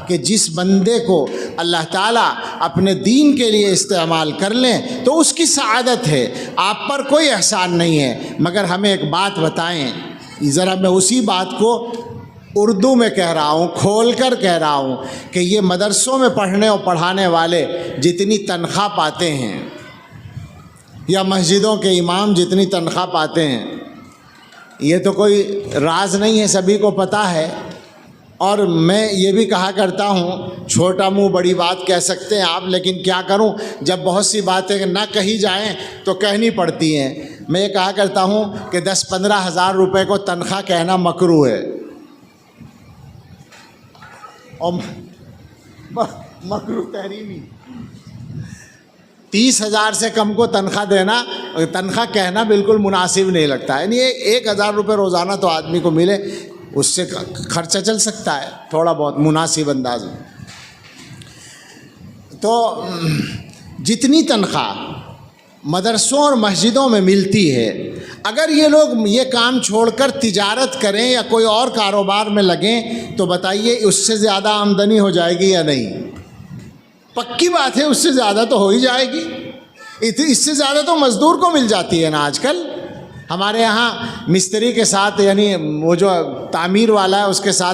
کہ جس بندے کو اللہ تعالیٰ اپنے دین کے لیے استعمال کر لیں تو اس کی سعادت ہے، آپ پر کوئی احسان نہیں ہے۔ مگر ہمیں ایک بات بتائیں، ذرا میں اسی بات کو اردو میں کہہ رہا ہوں، کھول کر کہہ رہا ہوں کہ یہ مدرسوں میں پڑھنے اور پڑھانے والے جتنی تنخواہ پاتے ہیں یا مسجدوں کے امام جتنی تنخواہ پاتے ہیں، یہ تو کوئی راز نہیں ہے، سبھی کو پتہ ہے۔ اور میں یہ بھی کہا کرتا ہوں، چھوٹا منہ بڑی بات کہہ سکتے ہیں آپ، لیکن کیا کروں، جب بہت سی باتیں نہ کہی جائیں تو کہنی پڑتی ہیں۔ میں یہ کہا کرتا ہوں کہ 10-15 ہزار روپے کو تنخواہ کہنا مکروہ ہے، اور مکروہ تحریمی۔ 30,000 سے کم کو تنخواہ کہنا بالکل مناسب نہیں لگتا ہے۔ یعنی 1,000 روپے روزانہ تو آدمی کو ملے، اس سے خرچہ چل سکتا ہے تھوڑا بہت مناسب انداز میں۔ تو جتنی تنخواہ مدرسوں اور مسجدوں میں ملتی ہے، اگر یہ لوگ یہ کام چھوڑ کر تجارت کریں یا کوئی اور کاروبار میں لگیں تو بتائیے اس سے زیادہ آمدنی ہو جائے گی یا نہیں؟ پکی بات ہے، اس سے زیادہ تو ہو ہی جائے گی۔ اس سے زیادہ تو مزدور کو مل جاتی ہے نا آج کل۔ ہمارے یہاں مستری کے ساتھ، یعنی وہ جو تعمیر والا ہے، اس کے ساتھ